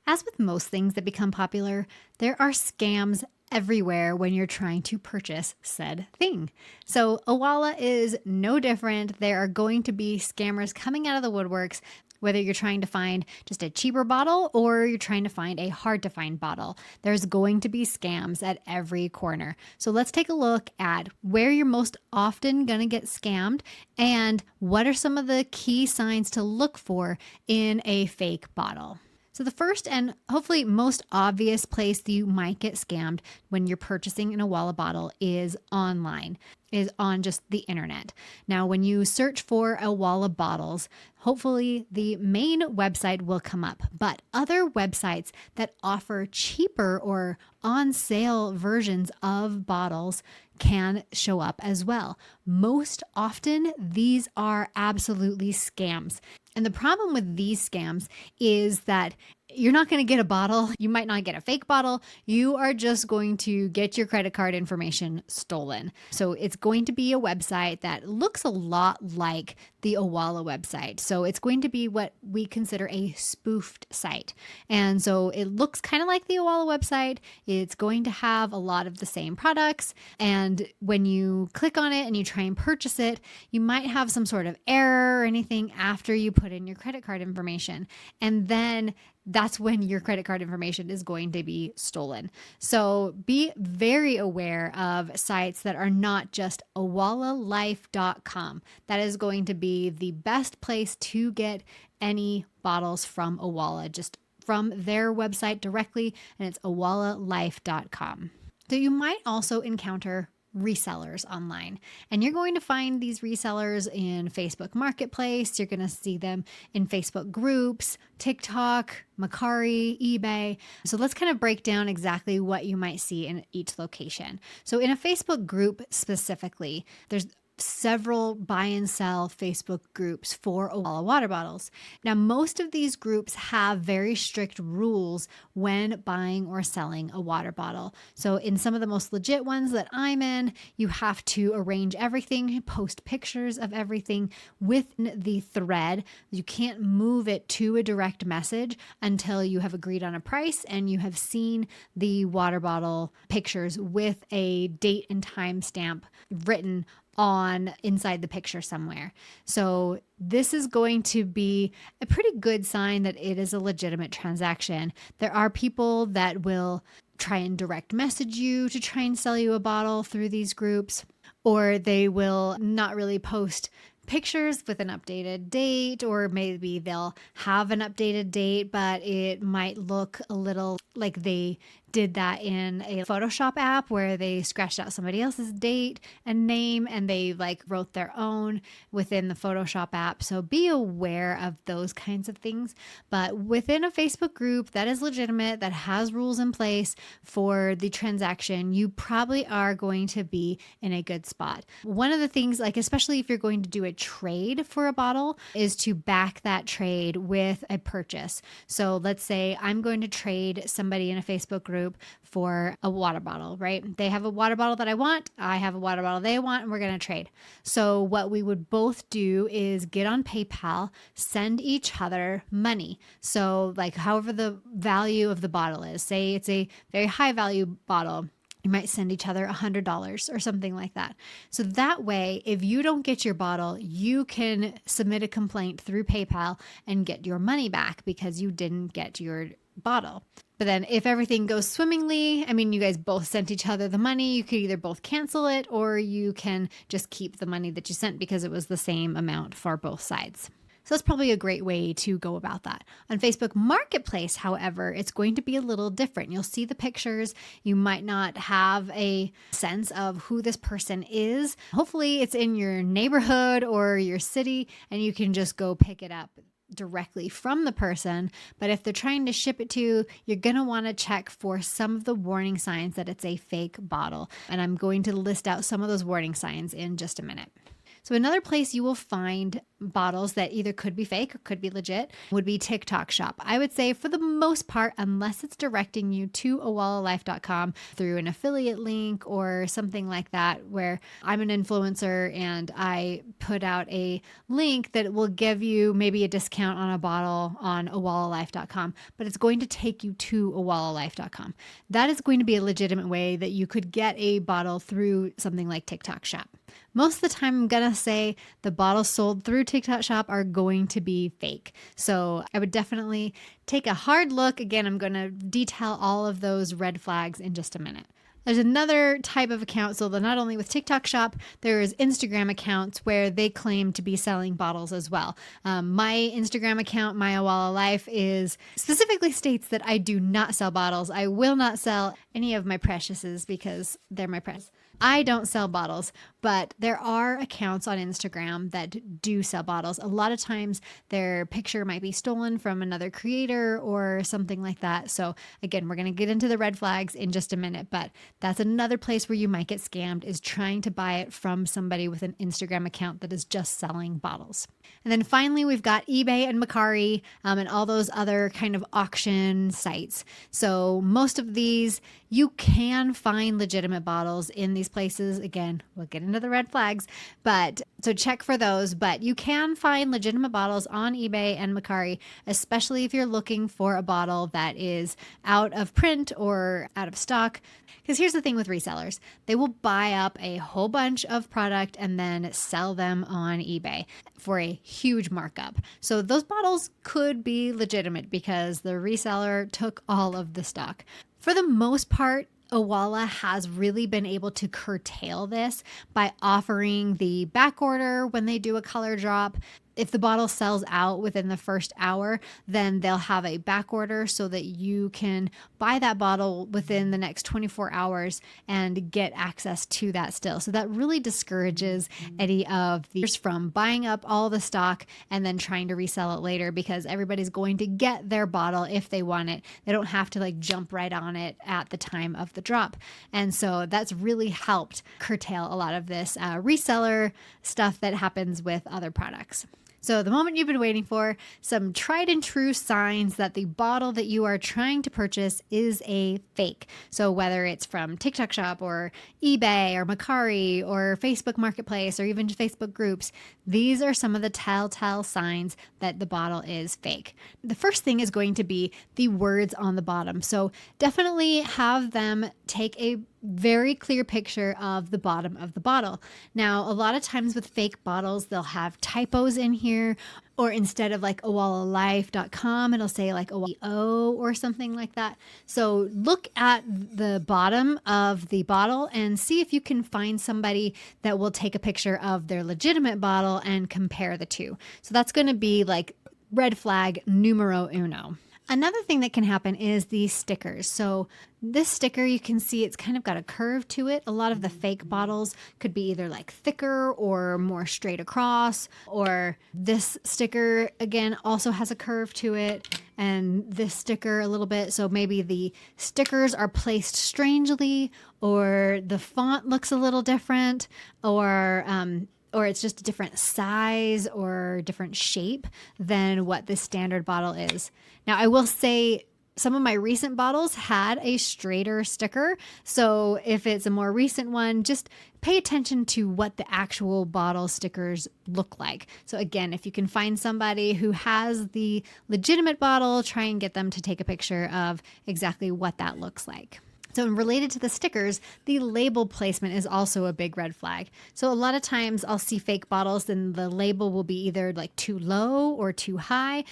As with most things that become popular, there are scams everywhere when you're trying to purchase said thing. So Owala is no different. There are going to be scammers coming out of the woodworks, whether you're trying to find just a cheaper bottle or you're trying to find a hard to find bottle. There's going to be scams at every corner. So let's take a look at where you're most often going to get scammed and what are some of the key signs to look for in a fake bottle. So the first and hopefully most obvious place that you might get scammed when you're purchasing an Owala bottle is online, is on just the internet. Now, when you search for Owala bottles, hopefully the main website will come up, but other websites that offer cheaper or on sale versions of bottles can show up as well. Most often, these are absolutely scams. And the problem with these scams is that you're not going to get a bottle. You might not get a fake bottle. You are just going to get your credit card information stolen. So it's going to be a website that looks a lot like the Owala website. So it's going to be what we consider a spoofed site. And so it looks kind of like the Owala website. It's going to have a lot of the same products. And when you click on it and you try and purchase it, you might have some sort of error or anything after you put in your credit card information. And then that's when your credit card information is going to be stolen. So be very aware of sites that are not just owalalife.com. That is going to be the best place to get any bottles from Owala, just from their website directly, and it's owalalife.com. So you might also encounter resellers online, and you're going to find these resellers in Facebook Marketplace. You're going to see them in Facebook groups, TikTok, Mercari, eBay. So let's kind of break down exactly what you might see in each location. So in a Facebook group specifically, there's several buy and sell Facebook groups for Owala water bottles. Now, most of these groups have very strict rules when buying or selling a water bottle. So in some of the most legit ones that I'm in, you have to arrange everything, post pictures of everything within the thread. You can't move it to a direct message until you have agreed on a price and you have seen the water bottle pictures with a date and time stamp written on inside the picture somewhere. So this is going to be a pretty good sign that it is a legitimate transaction. There are people that will try and direct message you to try and sell you a bottle through these groups, or they will not really post pictures with an updated date, or maybe they'll have an updated date, but it might look a little like they did that in a Photoshop app where they scratched out somebody else's date and name and they like wrote their own within the Photoshop app. So be aware of those kinds of things. But within a Facebook group that is legitimate, that has rules in place for the transaction, you probably are going to be in a good spot. One of the things, like especially if you're going to do a trade for a bottle, is to back that trade with a purchase. So let's say I'm going to trade somebody in a Facebook group for a water bottle, right? They have a water bottle that I want, I have a water bottle they want, and we're going to trade. So what we would both do is get on PayPal, send each other money. So like however the value of the bottle is, say it's a very high value bottle, you might send each other $100 or something like that. So that way, if you don't get your bottle, you can submit a complaint through PayPal and get your money back because you didn't get your bottle. But then if everything goes swimmingly, I mean, you guys both sent each other the money, you could either both cancel it or you can just keep the money that you sent because it was the same amount for both sides. So that's probably a great way to go about that. On Facebook Marketplace, however, it's going to be a little different. You'll see the pictures. You might not have a sense of who this person is. Hopefully it's in your neighborhood or your city and you can just go pick it up directly from the person. But if they're trying to ship it to you, you're going to want to check for some of the warning signs that it's a fake bottle. And I'm going to list out some of those warning signs in just a minute. So another place you will find bottles that either could be fake or could be legit would be TikTok shop. I would say for the most part, unless it's directing you to owalalife.com through an affiliate link or something like that, where I'm an influencer and I put out a link that will give you maybe a discount on a bottle on owalalife.com, but it's going to take you to owalalife.com. That is going to be a legitimate way that you could get a bottle through something like TikTok shop. Most of the time, I'm going to say the bottles sold through TikTok shop are going to be fake. So I would definitely take a hard look. Again, I'm going to detail all of those red flags in just a minute. There's another type of account, so not only with TikTok shop, there's Instagram accounts where they claim to be selling bottles as well. My Instagram account, My Owala Life, is specifically states that I do not sell bottles. I will not sell any of my preciouses because they're my precious. I don't sell bottles, but there are accounts on Instagram that do sell bottles. A lot of times their picture might be stolen from another creator or something like that. So again, we're going to get into the red flags in just a minute, but that's another place where you might get scammed, is trying to buy it from somebody with an Instagram account that is just selling bottles. And then finally, we've got eBay and Mercari and all those other kind of auction sites. So most of these, you can find legitimate bottles in these places. Again, we'll get into the red flags, but so check for those. But you can find legitimate bottles on eBay and Mercari, especially if you're looking for a bottle that is out of print or out of stock. Because here's the thing with resellers, they will buy up a whole bunch of product and then sell them on eBay for a huge markup. So those bottles could be legitimate because the reseller took all of the stock. For the most part, Owala has really been able to curtail this by offering the back order when they do a color drop. If the bottle sells out within the first hour, then they'll have a back order so that you can buy that bottle within the next 24 hours and get access to that still. So that really discourages any of these from buying up all the stock and then trying to resell it later, because everybody's going to get their bottle if they want it. They don't have to jump right on it at the time of the drop. And so that's really helped curtail a lot of this reseller stuff that happens with other products. So the moment you've been waiting for, some tried and true signs that the bottle that you are trying to purchase is a fake. So whether it's from TikTok shop or eBay or Mercari or Facebook Marketplace or even Facebook groups, these are some of the telltale signs that the bottle is fake. The first thing is going to be the words on the bottom. So definitely have them take a very clear picture of the bottom of the bottle. Now, a lot of times with fake bottles, they'll have typos in here, or instead of owalalife.com, it'll say OO or something like that. So look at the bottom of the bottle and see if you can find somebody that will take a picture of their legitimate bottle and compare the two. So that's going to be red flag numero uno. Another thing that can happen is these stickers. So this sticker, you can see it's kind of got a curve to it. A lot of the fake bottles could be either thicker or more straight across, or this sticker again also has a curve to it, and this sticker a little bit. So maybe the stickers are placed strangely, or the font looks a little different, or it's just a different size or different shape than what the standard bottle is. Now, I will say some of my recent bottles had a straighter sticker. So if it's a more recent one, just pay attention to what the actual bottle stickers look like. So again, if you can find somebody who has the legitimate bottle, try and get them to take a picture of exactly what that looks like. So related to the stickers, the label placement is also a big red flag. So a lot of times I'll see fake bottles and the label will be either too low or too high,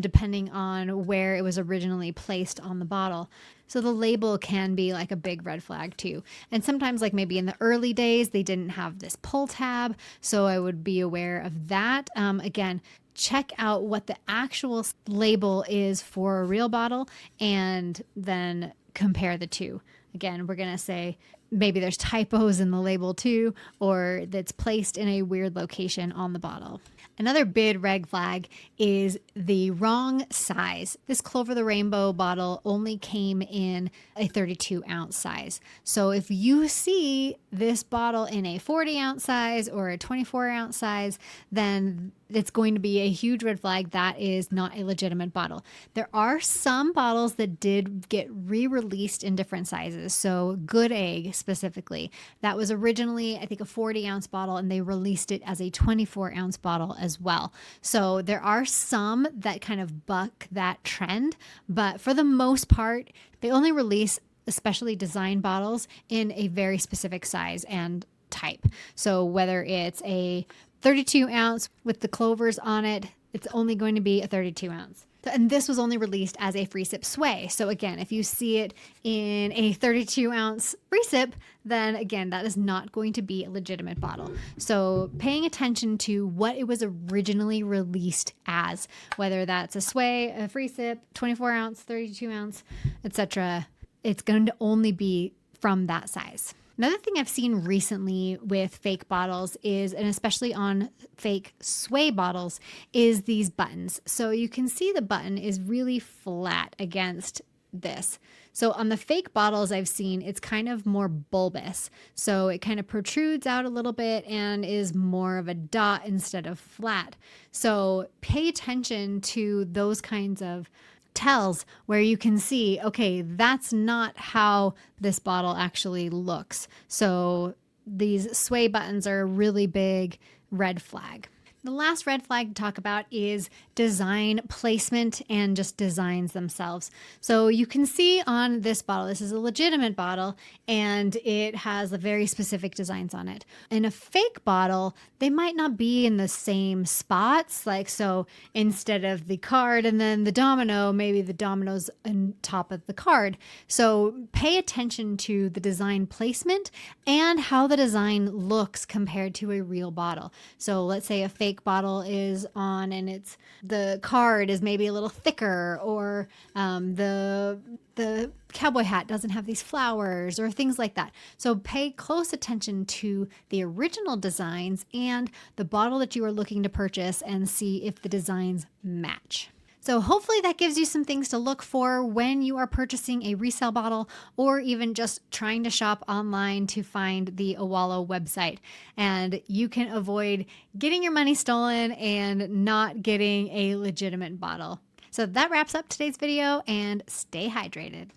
depending on where it was originally placed on the bottle. So the label can be a big red flag too. And sometimes maybe in the early days, they didn't have this pull tab. So I would be aware of that. Again, check out what the actual label is for a real bottle and then compare the two. Again, we're going to say maybe there's typos in the label too, or that's placed in a weird location on the bottle. Another big red flag is the wrong size. This Clover the Rainbow bottle only came in a 32-ounce size. So if you see this bottle in a 40-ounce size or a 24-ounce size, then it's going to be a huge red flag. That is not a legitimate bottle. There are some bottles that did get re-released in different sizes. So Good Egg specifically, that was originally, I think, a 40-ounce bottle, and they released it as a 24-ounce bottle as well. So there are some that kind of buck that trend, but for the most part, they only release especially design bottles in a very specific size and type. So whether it's a 32 ounce with the clovers on it, it's only going to be a 32 ounce. And this was only released as a free sip sway. So again, if you see it in a 32 ounce free sip, then again, that is not going to be a legitimate bottle. So paying attention to what it was originally released as, whether that's a sway, a free sip, 24 ounce, 32 ounce, etc., it's going to only be from that size. Another thing I've seen recently with fake bottles is, and especially on fake sway bottles, is these buttons. So you can see the button is really flat against this. So on the fake bottles I've seen, it's kind of more bulbous. So it kind of protrudes out a little bit and is more of a dot instead of flat. So pay attention to those kinds of tells where you can see, okay, that's not how this bottle actually looks. So these sway buttons are a really big red flag. The last red flag to talk about is design placement and just designs themselves. So you can see on this bottle, this is a legitimate bottle and it has a very specific designs on it. In a fake bottle, they might not be in the same spots. Like, so instead of the card and then the domino, maybe the domino's on top of the card. So pay attention to the design placement and how the design looks compared to a real bottle. So let's say a fake bottle is on and it's the card is maybe a little thicker, or the cowboy hat doesn't have these flowers or things like that. So pay close attention to the original designs and the bottle that you are looking to purchase and see if the designs match. So hopefully that gives you some things to look for when you are purchasing a resale bottle, or even just trying to shop online to find the Owala website. And you can avoid getting your money stolen and not getting a legitimate bottle. So that wraps up today's video, and stay hydrated.